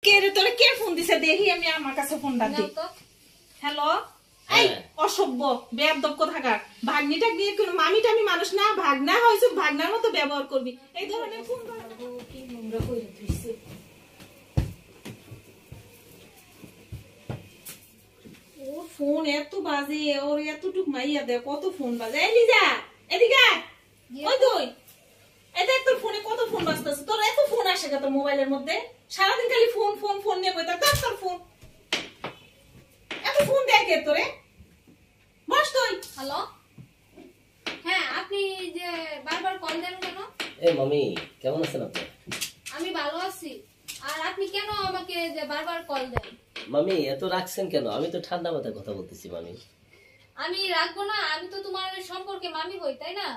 কে রে তোরে কে ফোন দিছে দেখি আমি আমার কাছে ফোনটা দি। হ্যালো এই অসভ্য বেয়াদব কোথাকার ভাগ্নিটা নিয়ে কোন মামিটা আমি মানুষ না ভাগনা হইছে ভাগনার মতো ব্যবহার করবি এই ধরনের ফোন কি নোংরা কইরা দিছে। ও ফোন এত বাজে ওর এতটুক মাইয়া দে কত ফোন বাজে। এই লিজা এদিকে ওই তুই এটা তোর ফোনে কত ফোন বাজতেছে তোর এত ফোন আসে কত মোবাইলের মধ্যে সারাদিন খালি ফোন ফোন ফোন নিয়ে বইতা তোর ফোন এত ফোন দেখে তোরে বস তুই। হ্যালো হ্যাঁ আপনি যে বারবার কল দেন কেন? এই মামি কেমন আছেন আপনি? আমি ভালো আছি। আর আপনি কেন আমাকে যে বারবার কল দেন? মামি এত রাখছেন কেন? আমি তো ঠান্ডা মাথায় কথা বলতেছি মামি। আমি রাখবো না, আমি তো তোমার সম্পর্কে মামি হই তাই না?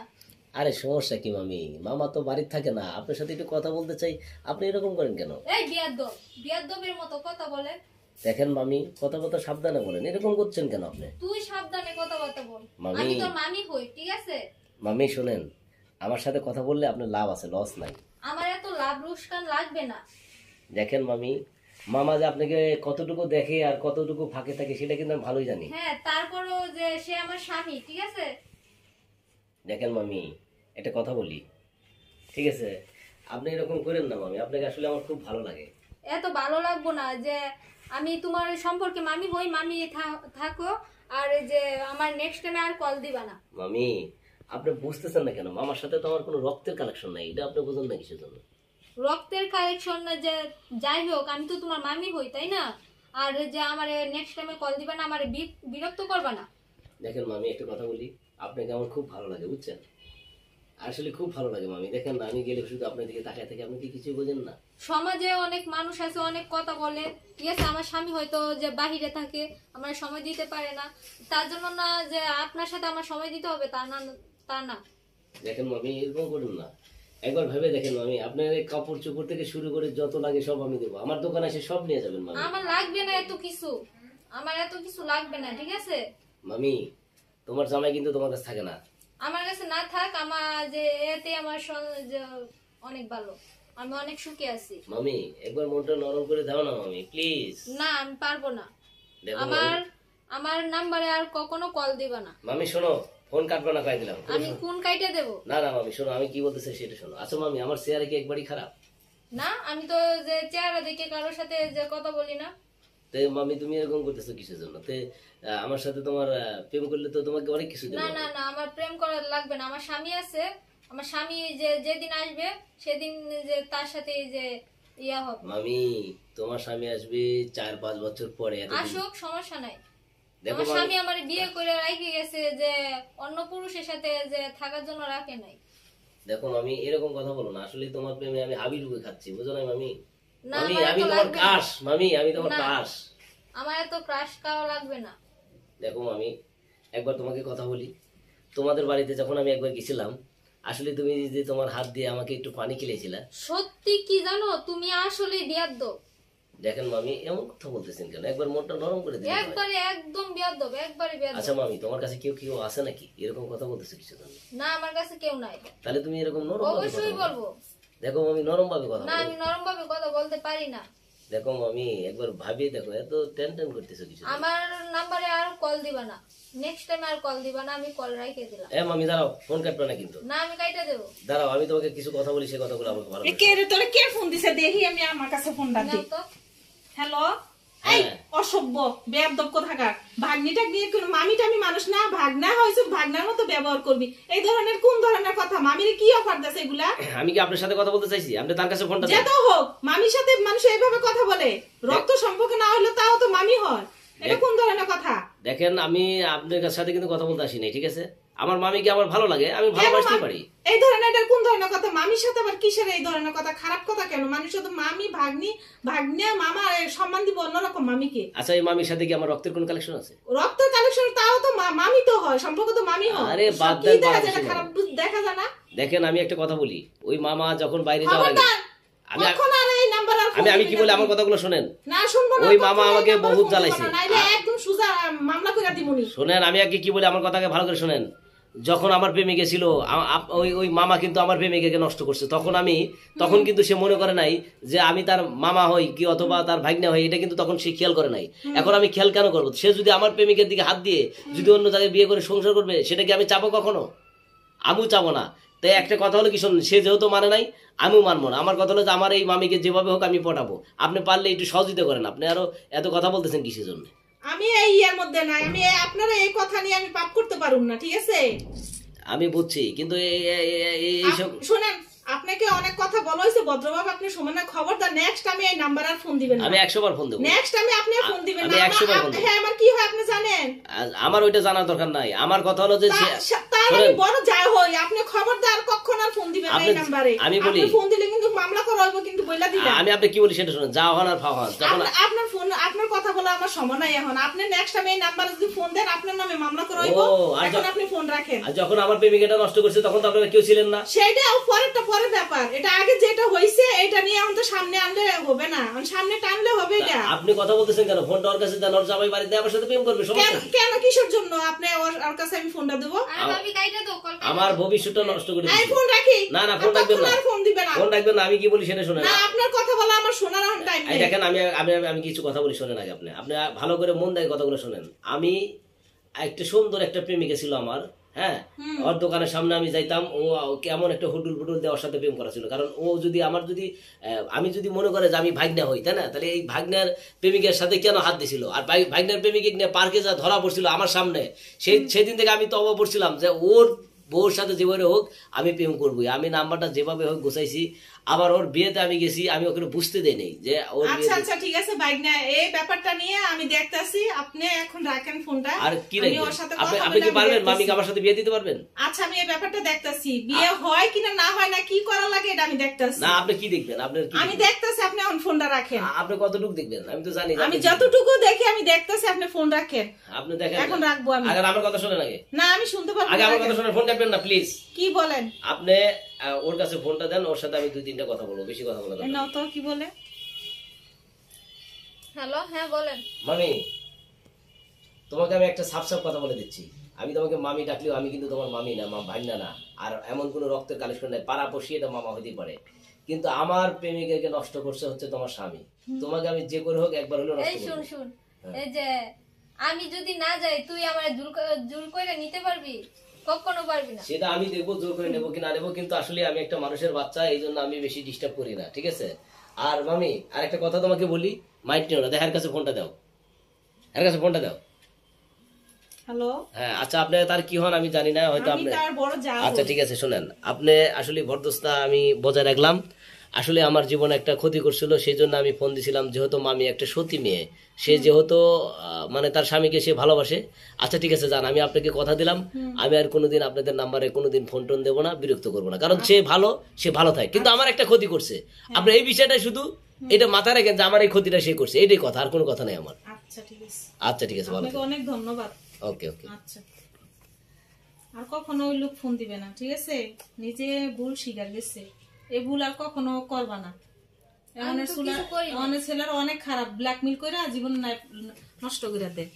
আরে সমস্যা কি মামি, মামা তো বাড়িতে থাকে না, আপনার সাথে একটু কথা বলতে চাই, আপনি এরকম করেন কেন? এই বিয়াদব বিয়াদবের মতো কথা বলে। দেখেন মামি কথা কথা সাবধানে বলেন, এরকম করছেন কেন আপনি? তুই সাবধানে কথাবার্তা বল, মামি। আমি তোর মামি হই ঠিক আছে? মামি শুনেন, আমার সাথে কথা বললে আপনার লাভ আছে, লস নাই। আমার এত লাভ রুস্কান লাগবে না। দেখেন মামি, মামা যে আপনাকে কতটুকু দেখে আর কতটুকু ফাঁকে থাকে সেটা কিন্তু আমি ভালোই জানি। হ্যাঁ তারপরও যে সে আমার স্বামী ঠিক আছে? দেখেন মামি একটা কথা বলি, ঠিক আছে? আপনি এরকম করেন না মামি, আপনাকে আসলে আমার খুব ভালো লাগে। এত ভালো লাগবো না যে আমি তোমার সম্পর্কে মামি হই, মামি থাকো। আর যে আমার নেক্সট টাইমে আর কল দিবা না। মামি আপনি বুঝতেছেন না কেন? মামার সাথে তো আমার কোনো রক্তের কালেকশন নাই, এটা আপনি বুঝেন না কিসের জন্য? রক্তের কালেকশন না যে যাই হোক, আমি তো তোমার মামি হই তাই না? আর যে আমার নেক্সট টাইমে কল দিবা না, আমার বিরক্ত করবা না। দেখেন মামি একটা কথা বলি, আপনাকে আমার খুব ভালো লাগে বুঝছেন, আসলে খুব ভালো লাগে মামি। দেখেন না আমি গেলে শুধু আপনার দিকে তাকায় থেকে আপনি কি কিছু বোঝেন না? সমাজে অনেক মানুষ আছে, অনেক কথা বলে, ঠিক আছে? আমার স্বামী হয়তো যে বাহিরে থাকে, আমার সময় দিতে পারে না, তার জন্য না যে আপনার সাথে আমার সময় দিতে হবে তা না, তা না। দেখেন মামি এরকম করুন না, একবার ভেবে দেখেন মামি, আপনার এই কাপড় চোপড় থেকে শুরু করে যত লাগে সব আমি দেবো, আমার দোকানে এসে সব নিয়ে যাবেন মামি। আমার লাগবে না এত কিছু, আমার এত কিছু লাগবে না ঠিক আছে? মামি তোমার জামাই কিন্তু তোমার কাছে থাকে না। আমার কাছে না থাক, আমার যে এতে আমার যে অনেক ভালো, আমি অনেক সুখে আছি। মামি একবার মনটা নরম করে দাও না মামি প্লিজ। না আমি পারবো না, দেখো আমার নাম্বারে আর কখনো কল দিবা না। মামি শোনো, ফোন কাটবে না কয়ে দিলাম। আমি কোন কাইটে দেব? না না মামি শোনো, আমি কি বলতেছি সেটা শোনো। আচ্ছা মামি আমার চেহারা কি একবারই খারাপ? না আমি তো যে চেহারা দেখে কারোর সাথে যে কথা বলি না। তে মামি তুমি এরকম করতেছো কিসের জন্য? তে আমার সাথে তোমার প্রেম করলে তো তোমাকে অনেক কিছু দেবো। না না না আমার প্রেম করা লাগবে না, আমার স্বামী আছে, আমার স্বামী যে যেদিন আসবে সেদিন যে তার সাথে যে ইয়া হবে। মামি তোমার স্বামী আসবে 4-5 বছর পরে। আসুক সমস্যা নাই। দেখো আমার স্বামী আমার বিয়ে করে রেখে গেছে, যে অন্য পুরুষের সাথে যে থাকার জন্য রাখে নাই। দেখো মামি এরকম কথা বলো না, আসলে তোমার প্রেমে আমি হাবিডুবে খাচ্ছি, বুঝো না মামি? না মামি আমি তোমার ক্রাশ, মামি আমি তোমার ক্রাশ। আমার এত ক্রাশ খাওয়া লাগবে না। দেখো মামি একবার তোমাকে কথা বলি, তোমাদের বাড়িতে যখন আমি একবার গেছিলাম, আসলে তুমি যে তোমার হাত দিয়ে আমাকে একটু পানি খেলেছিলা। সত্যি কি জানো, তুমি আসলে বিয়াদব। দেখেন মামি এমন কথা বলতেছেন কেন? একবার মনটা নরম করে দিন। একবারে একদম বিয়াদব, একবারে বিয়াদব। আচ্ছা মামি তোমার কাছে কেউ কেউ আছে নাকি এরকম কথা বলতেছে কিছু জন্য? না আমার কাছে কেউ নাই। তাহলে তুমি এরকম নরম ভাবে অবশ্যই বলবো। দেখো মামি নরম ভাবে কথা না বলো। আমি নরম ভাবে কথা বলতে পারি না। দেখো মামি একবার ভাবিয়ে দেখো, এত টেনশন করতেছো কিছু। আমার নাম্বারে আর কল দিবা না, নেক্সট টাইম আর কল দিবা না, আমি কল রাইখে দিলাম। এ মামি দাঁড়াও, ফোন কাটবে না কিন্তু। না আমি কাইটা দেব। দাঁড়াও আমি তোমাকে কিছু কথা বলি, সেই কথাগুলো আমাকে ভালো কে রে তোরে কে ফোন দিছে দেখি আমি আমার কাছে ফোনটা দি। হ্যালো এই অসভ্য বেয়াদব কোথাকার ভাগ্নিটা নিয়ে কোন মামিটা আমি মানুষ না ভাগনা হইছে ভাগনার মতো ব্যবহার করবি এই ধরনের কোন ধরনের কথা? মামিরে কি অফার দিছে এগুলা? আমি কি আপনার সাথে কথা বলতে চাইছি? আপনি তার কাছে ফোনটা দেন। যেটা হোক মামির সাথে মানুষ এইভাবে কথা বলে, রক্ত সম্পর্ক না হলে তাও তো মামি হয়, এটা কোন ধরনের কথা? দেখেন আমি আপনার সাথে কিন্তু কথা বলতে আসি নাই, ঠিক আছে? আমার মামিকে আমার ভালো লাগে, আমি ভালোবাসতে পারি। এই ধরনের এটা কোন ধরনের কথা? মামির সাথে আবার কিসের এই ধরনের কথা? খারাপ কথা কেন? মানুষ তো মামি ভাগ্নি ভাগ্নে মামা সম্মান দিব অন্যরকম মামিকে। আচ্ছা এই মামির সাথে কি আমার রক্তের কোন কালেকশন আছে? রক্তের কালেকশন তাও তো মামি তো হয়, সম্পর্ক তো মামি হয়। আরে বাদ দেন, খারাপ দেখা যায় না? দেখেন আমি একটা কথা বলি, ওই মামা যখন বাইরে যাওয়ার আগে আমি কি বলি আমার কথাগুলো শুনেন। না শুনবো না, ওই মামা আমাকে বহুত জ্বালাইছে। নাইলে একদম সুজা মামলা কইরা দিমুনি। শুনেন আমি আগে কি বলি, আমার কথাকে ভালো করে শুনেন। যখন আমার প্রেমিকা ছিল ওই ওই মামা কিন্তু আমার প্রেমিকাকে নষ্ট করছে, তখন কিন্তু সে মনে করে নাই যে আমি তার মামা হই কি অথবা তার ভাগ্নে হই, এটা কিন্তু তখন সে খেয়াল করে নাই। এখন আমি খেয়াল কেন করবো? সে যদি আমার প্রেমিকের দিকে হাত দিয়ে যদি অন্য জায়গায় বিয়ে করে সংসার করবে, সেটা কি আমি চাবো? কখনো আমিও চাবো না। তাই একটা কথা হলো কি, শোন, সে যেহেতু মানে নাই আমিও মানবো না। আমার কথা হলো যে আমার এই মামিকে যেভাবে হোক আমি পটাবো। আপনি পারলে একটু সহযোগিতা করেন। আপনি আরো এত কথা বলতেছেন কিসের জন্য? আমি এই ইয়ার মধ্যে নাই, আমি আপনারা এই কথা নিয়ে আমি পাপ করতে পারুম না, ঠিক আছে? আমি বুঝছি, কিন্তু এইসব শুনেন, আপনাকে অনেক কথা বলা হয়েছে ভদ্রভাবে, আপনি সমানে খবরদার নেক্সট আমি এই নাম্বার আর ফোন দিবেন না। আমি 100 বার ফোন দেব। নেক্সট আমি আপনি ফোন দিবেন না। আমি 100 বার ফোন দেব। হ্যাঁ, আমার কি হয় আপনি জানেন? আমার ওইটা জানার দরকার নাই। আমার কথা হলো যে তাহলে বড় যাই হই, আপনি খবরদার কখনো আর ফোন দিবেন না এই নম্বরে। আমি বলি, আপনি ফোন দিলে কিন্তু মামলা করা হবে, কিন্তু বইলা দিবেন। আমি আপনি কি বলি সেটা শুনুন। যা হন আর ফাওয়ান, যখন আপনার ফোন, আপনার কথা বলা আমার সময় নাই এখন। আপনি নেক্সট আমি এই নাম্বারে যদি ফোন দেন, আপনার নামে মামলা করা হইব। এখন আপনি ফোন রাখেন। আর যখন আমার প্রেমিকাটা নষ্ট করছে তখন তো আপনারা কেউ ছিলেন না। সেটা পরের ব্যাপার। এটা আগে যেটা হইছে এটা নিয়ে এখন তো সামনে আনলে হবে না, সামনে টানলে হবে। এটা আপনি কথা বলতেছেন কেন? ফোনটা ওর কাছে দেন, ওর জামাই বাড়িতে আমার সাথে প্রেম করবে, সমস্যা কেন? কিসের জন্য আপনি ওর কাছে আমি ফোনটা দেব? আমার ভবিষ্যৎটা নষ্ট করে আমি ফোন রাখি। না না, ফোন রাখবেন না, ফোন দিবেন না, ফোন রাখবেন না। আমি কি বলি সেটা শুনেন। না, আপনার কথা বলা আমার শোনার এখন টাইম নেই। দেখেন, আমি কিছু কথা বলি, শোনেন আগে। আপনি ভালো করে মন দিয়ে কথাগুলো শোনেন। আমি একটা সুন্দর একটা প্রেমিকা ছিল আমার, হ্যাঁ। ওর দোকানের সামনে আমি যাইতাম, ও কেমন একটা হুডুল ফুডুল দেওয়ার সাথে প্রেম করা ছিল। কারণ ও যদি আমি যদি মনে করে যে আমি ভাগ্না হই, তাই না, তাহলে এই ভাগ্নার প্রেমিকের সাথে কেন হাত দিছিল? আর ভাগ্নার প্রেমিকে নিয়ে পার্কে যা ধরা পড়ছিল আমার সামনে, সেদিন থেকে আমি তওবা পড়ছিলাম যে ওর বউর সাথে যেভাবে হোক আমি প্রেম করবোই। আমি নাম্বারটা যেভাবে হোক গোছাইছি। আবার ওর বিয়েতে আমি গেছি, আমি ওকে বুঝতে দেই নাই যে ওর আচ্ছা আচ্ছা, ঠিক আছে ভাইগনা, এই ব্যাপারটা নিয়ে আমি দেখতাছি। আপনি এখন রাখেন ফোনটা। আর কি আমি ওর সাথে কথা আপনি কি বলে পারবেন মামিকে আমার সাথে বিয়ে দিতে পারবেন? আচ্ছা, আমি এই ব্যাপারটা দেখতাছি। বিয়ে হয় কিনা না হয় না, কি করা লাগে এটা আমি দেখতাছি। না, আপনি কি দেখবেন? আমি দেখতাছি, আপনি এখন ফোনটা রাখেন। আপনি কতটুকু দেখবেন? আমি তো জানি আমি যতটুকু দেখি আমি দেখতাছি, আপনি ফোন রাখেন। আপনি দেখেন, এখন রাখবো আমি। আগে আমার কথা শুনেন। আগে না, আমি শুনতে পারবো আগে আমার কথা শুনেন। ফোন রাখবেন না প্লিজ। কি বলেন? আপনি ওর কাছে ফোনটা দেন, ওর সাথে আমি 2-3টা কথা বলবো, বেশি কথা বলবো না। তো কি বলে? হ্যালো, হ্যাঁ বলেন। মামি, তোমাকে আমি একটা সাফ কথা বলে দিচ্ছি। আমি তোমাকে মামি ডাকলেও আমি কিন্তু তোমার মামি না, ভাগ্না না। আর এমন কোনো রক্তের কালেকশন নাই। পাড়াপড়শি এটা মামা হইতে পারে, কিন্তু আমার প্রেমিকাকে নষ্ট করছে হচ্ছে তোমার স্বামী। তোমাকে আমি যে করে হোক একবার হলেও নষ্ট করব। শুন, এই যে আমি যদি না যাই, তুই আমার জোর করে নিতে পারবি? কখনো পারবি না। সেটা আমি দেখবো জোর করে নেবো কি না নেবো, কিন্তু আসলে আমি একটা মানুষের বাচ্চা, এই জন্য আমি বেশি ডিস্টার্ব করি না, ঠিক আছে? আর মামি, আর একটা কথা তোমাকে বলি, মাইন্ড নিও না। দেখার কাছে ফোনটা দাও, এর কাছে ফোনটা দাও। হ্যালো, হ্যাঁ, আচ্ছা, আপনি তার কি হন আমি জানি না, হয়তো আপনি। আচ্ছা ঠিক আছে, শুনেন, আপনি আসলে ভদ্রতা আমি বজায় রাখলাম। আসলে আমার জীবনে একটা ক্ষতি করছিল, সেই জন্য আমি ফোন দিছিলাম। যেহেতু মামি একটা সতী মেয়ে, সে যেহেতু মানে তার স্বামীকে সে ভালোবাসে। আচ্ছা ঠিক আছে, জান, আমি আপনাকে কথা দিলাম, আমি আর কোনোদিন আপনাদের নাম্বারে কোনোদিন ফোন টোন দেবো না, বিরক্ত করবো না। কারণ সে ভালো থাকে, কিন্তু আমার একটা ক্ষতি করছে। আপনি এই বিষয়টা শুধু এটা মাথায় রাখেন যে আমার এই ক্ষতিটা সে করছে, এটাই কথা, আর কোনো কথা নাই আমার। আচ্ছা ঠিক আছে, আচ্ছা ঠিক আছে, ভালো, অনেক ধন্যবাদ। ওকে ওকে। আচ্ছা, আর কখনো ওই লোক ফোন দিবে না, ঠিক আছে? নিজে ভুল স্বীকার গেছে, এই ভুল আর কখনো করবা না। ছেলেরা অনেক খারাপ, ব্ল্যাকমেল করে জীবন নষ্ট করে দেয়।